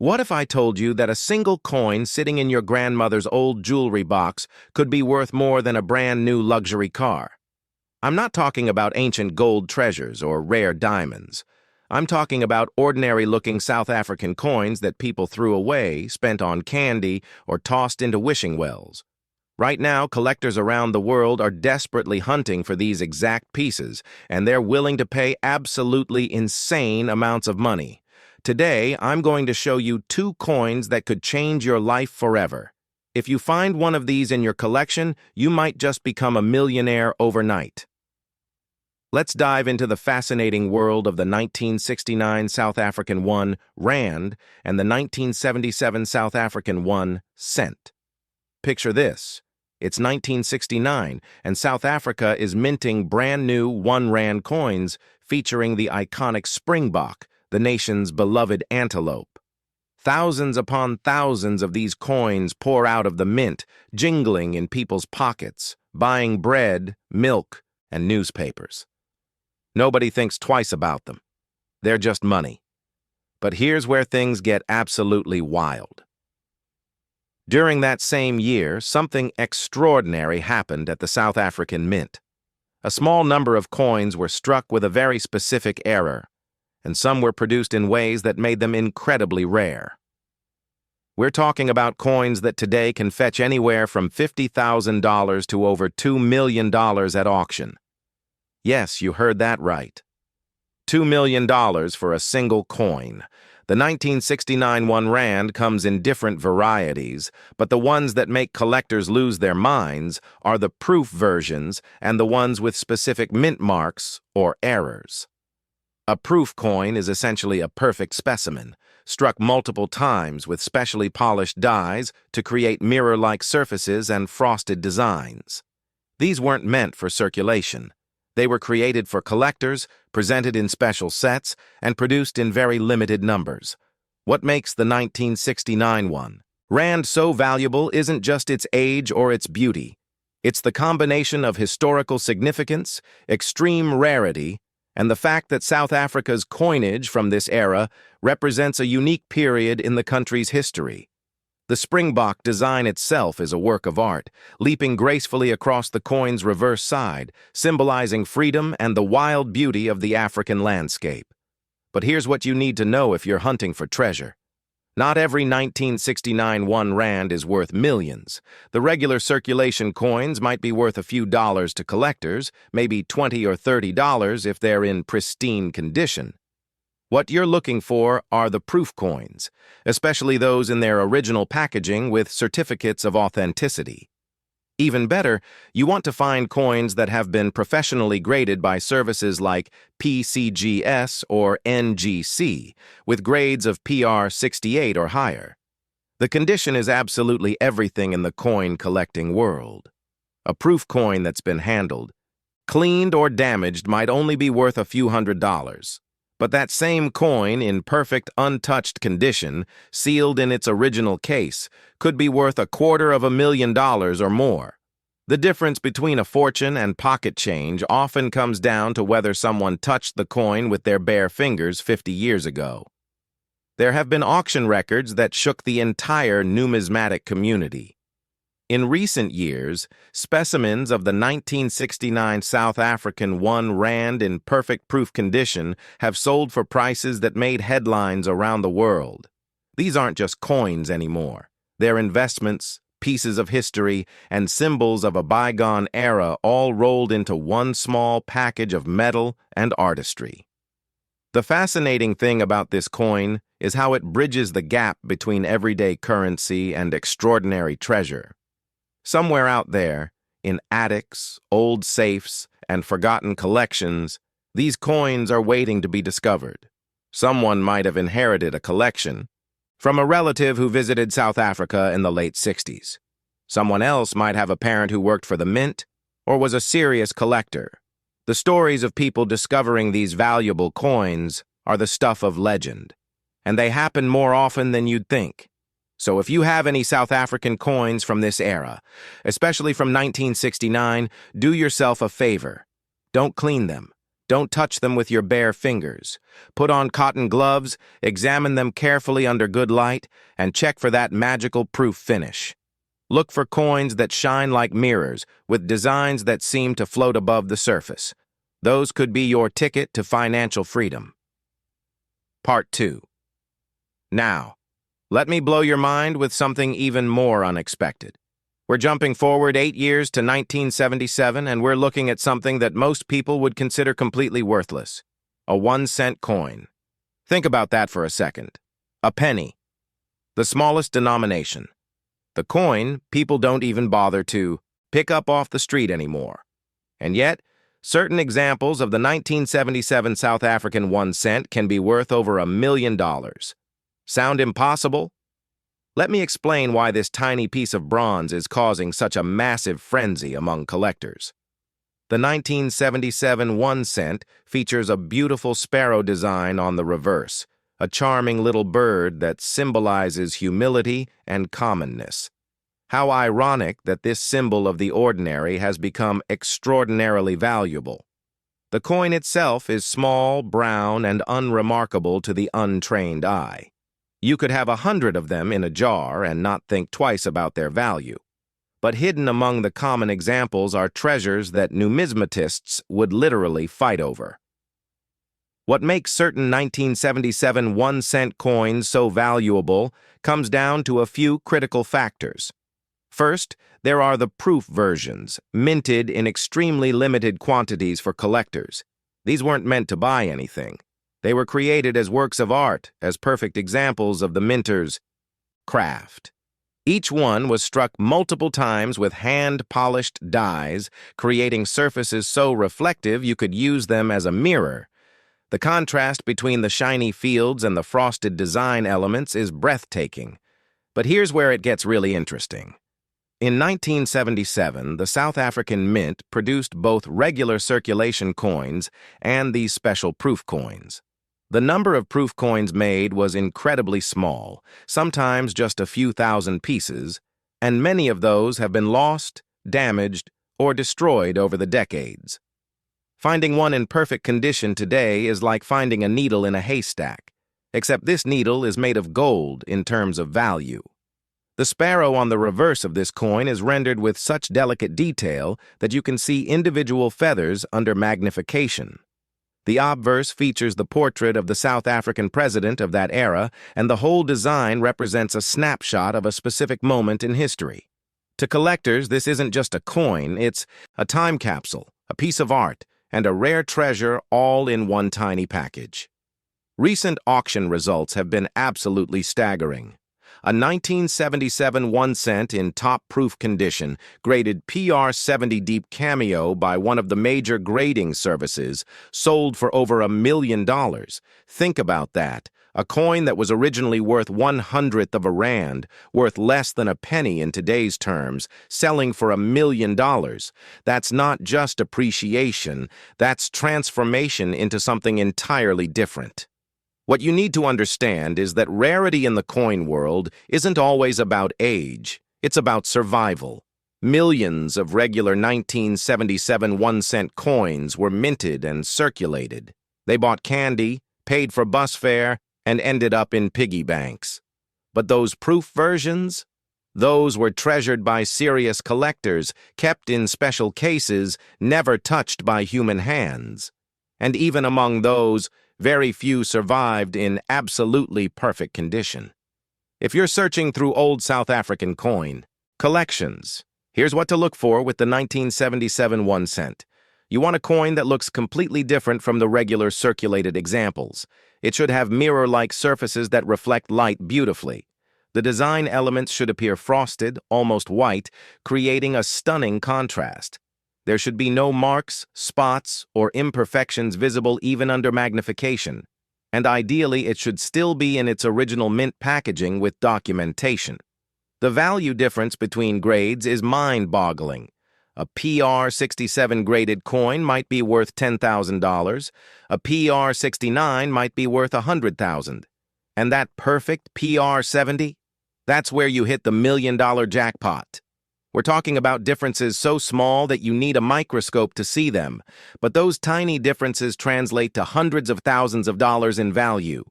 What if I told you that a single coin sitting in your grandmother's old jewelry box could be worth more than a brand new luxury car? I'm not talking about ancient gold treasures or rare diamonds. I'm talking about ordinary-looking South African coins that people threw away, spent on candy, or tossed into wishing wells. Right now, collectors around the world are desperately hunting for these exact pieces, and they're willing to pay absolutely insane amounts of money. Today, I'm going to show you two coins that could change your life forever. If you find one of these in your collection, you might just become a millionaire overnight. Let's dive into the fascinating world of the 1969 South African 1 rand and the 1977 South African 1 cent. Picture this. It's 1969, and South Africa is minting brand new 1 rand coins featuring the iconic springbok, the nation's beloved antelope. Thousands upon thousands of these coins pour out of the mint, jingling in people's pockets, buying bread, milk, and newspapers. Nobody thinks twice about them. They're just money. But here's where things get absolutely wild. During that same year, something extraordinary happened at the South African Mint. A small number of coins were struck with a very specific error, and some were produced in ways that made them incredibly rare. We're talking about coins that today can fetch anywhere from $50,000 to over $2 million at auction. Yes, you heard that right. $2 million for a single coin. The 1969 1 rand comes in different varieties, but the ones that make collectors lose their minds are the proof versions and the ones with specific mint marks or errors. A proof coin is essentially a perfect specimen, struck multiple times with specially polished dies to create mirror-like surfaces and frosted designs. These weren't meant for circulation. They were created for collectors, presented in special sets, and produced in very limited numbers. What makes the 1969 1 rand so valuable isn't just its age or its beauty. It's the combination of historical significance, extreme rarity, and the fact that South Africa's coinage from this era represents a unique period in the country's history. The springbok design itself is a work of art, leaping gracefully across the coin's reverse side, symbolizing freedom and the wild beauty of the African landscape. But here's what you need to know if you're hunting for treasure. Not every 1969 1 rand is worth millions. The regular circulation coins might be worth a few dollars to collectors, maybe $20 or $30 if they're in pristine condition. What you're looking for are the proof coins, especially those in their original packaging with certificates of authenticity. Even better, you want to find coins that have been professionally graded by services like PCGS or NGC, with grades of PR 68 or higher. The condition is absolutely everything in the coin collecting world. A proof coin that's been handled, cleaned or damaged might only be worth a few $100s. But that same coin, in perfect, untouched condition, sealed in its original case, could be worth $250,000 or more. The difference between a fortune and pocket change often comes down to whether someone touched the coin with their bare fingers 50 years ago. There have been auction records that shook the entire numismatic community. In recent years, specimens of the 1969 South African 1 rand in perfect proof condition have sold for prices that made headlines around the world. These aren't just coins anymore. They're investments, pieces of history, and symbols of a bygone era all rolled into one small package of metal and artistry. The fascinating thing about this coin is how it bridges the gap between everyday currency and extraordinary treasure. Somewhere out there, in attics, old safes, and forgotten collections, these coins are waiting to be discovered. Someone might have inherited a collection from a relative who visited South Africa in the late 60s. Someone else might have a parent who worked for the mint or was a serious collector. The stories of people discovering these valuable coins are the stuff of legend, and they happen more often than you'd think. So if you have any South African coins from this era, especially from 1969, do yourself a favor. Don't clean them. Don't touch them with your bare fingers. Put on cotton gloves, examine them carefully under good light, and check for that magical proof finish. Look for coins that shine like mirrors, with designs that seem to float above the surface. Those could be your ticket to financial freedom. Part 2. Now, let me blow your mind with something even more unexpected. We're jumping forward 8 years to 1977, and we're looking at something that most people would consider completely worthless: a 1-cent coin. Think about that for a second. A penny. The smallest denomination. The coin people don't even bother to pick up off the street anymore. And yet, certain examples of the 1977 South African 1 cent can be worth over $1 million. Sound impossible? Let me explain why this tiny piece of bronze is causing such a massive frenzy among collectors. The 1977 1 cent features a beautiful sparrow design on the reverse, a charming little bird that symbolizes humility and commonness. How ironic that this symbol of the ordinary has become extraordinarily valuable. The coin itself is small, brown, and unremarkable to the untrained eye. You could have 100 of them in a jar and not think twice about their value. But hidden among the common examples are treasures that numismatists would literally fight over. What makes certain 1977 1-cent coins so valuable comes down to a few critical factors. First, there are the proof versions, minted in extremely limited quantities for collectors. These weren't meant to buy anything. They were created as works of art, as perfect examples of the minter's craft. Each one was struck multiple times with hand-polished dies, creating surfaces so reflective you could use them as a mirror. The contrast between the shiny fields and the frosted design elements is breathtaking. But here's where it gets really interesting. In 1977, the South African Mint produced both regular circulation coins and these special proof coins. The number of proof coins made was incredibly small, sometimes just a few thousand pieces, and many of those have been lost, damaged, or destroyed over the decades. Finding one in perfect condition today is like finding a needle in a haystack, except this needle is made of gold in terms of value. The sparrow on the reverse of this coin is rendered with such delicate detail that you can see individual feathers under magnification. The obverse features the portrait of the South African president of that era, and the whole design represents a snapshot of a specific moment in history. To collectors, this isn't just a coin, it's a time capsule, a piece of art, and a rare treasure all in one tiny package. Recent auction results have been absolutely staggering. A 1977 1 cent in top-proof condition, graded PR70 Deep Cameo by one of the major grading services, sold for over $1 million. Think about that. A coin that was originally worth 1/100th of a rand, worth less than a penny in today's terms, selling for $1 million. That's not just appreciation, that's transformation into something entirely different. What you need to understand is that rarity in the coin world isn't always about age, it's about survival. Millions of regular 1977 1 cent coins were minted and circulated. They bought candy, paid for bus fare, and ended up in piggy banks. But those proof versions? Those were treasured by serious collectors, kept in special cases, never touched by human hands. And even among those, very few survived in absolutely perfect condition. If you're searching through old South African coin collections, here's what to look for with the 1977 1 cent. You want a coin that looks completely different from the regular circulated examples. It should have mirror-like surfaces that reflect light beautifully. The design elements should appear frosted, almost white, creating a stunning contrast. There should be no marks, spots, or imperfections visible even under magnification, and ideally it should still be in its original mint packaging with documentation. The value difference between grades is mind-boggling. A PR67 graded coin might be worth $10,000, a PR69 might be worth $100,000, and that perfect PR70? That's where you hit the $1 million jackpot. We're talking about differences so small that you need a microscope to see them, but those tiny differences translate to hundreds of thousands of dollars in value.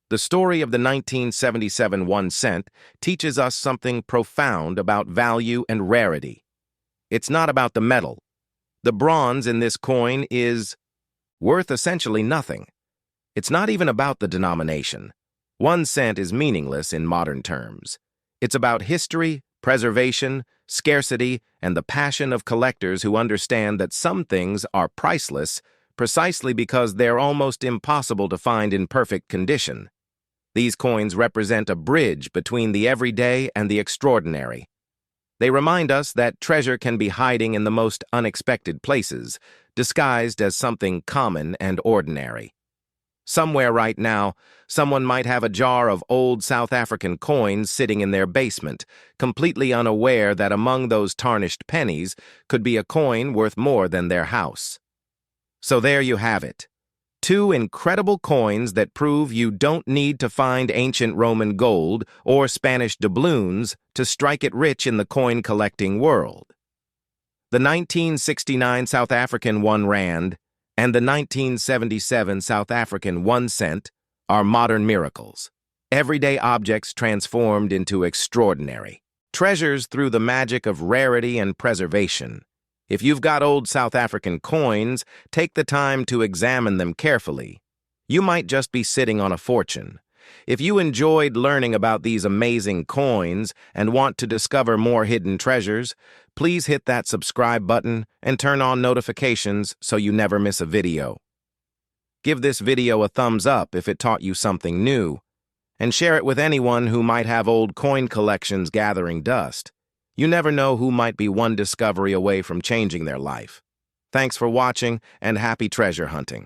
The story of the 1977 1 cent teaches us something profound about value and rarity. It's not about the metal. The bronze in this coin is worth essentially nothing. It's not even about the denomination. 1 cent is meaningless in modern terms. It's about history, preservation, scarcity, and the passion of collectors who understand that some things are priceless precisely because they're almost impossible to find in perfect condition. These coins represent a bridge between the everyday and the extraordinary. They remind us that treasure can be hiding in the most unexpected places, disguised as something common and ordinary. Somewhere right now, someone might have a jar of old South African coins sitting in their basement, completely unaware that among those tarnished pennies could be a coin worth more than their house. So there you have it. 2 incredible coins that prove you don't need to find ancient Roman gold or Spanish doubloons to strike it rich in the coin-collecting world. The 1969 South African 1 rand and the 1977 South African 1 cent are modern miracles. Everyday objects transformed into extraordinary treasures through the magic of rarity and preservation. If you've got old South African coins, take the time to examine them carefully. You might just be sitting on a fortune. If you enjoyed learning about these amazing coins and want to discover more hidden treasures, please hit that subscribe button and turn on notifications so you never miss a video. Give this video a thumbs up if it taught you something new, and share it with anyone who might have old coin collections gathering dust. You never know who might be one discovery away from changing their life. Thanks for watching, and happy treasure hunting.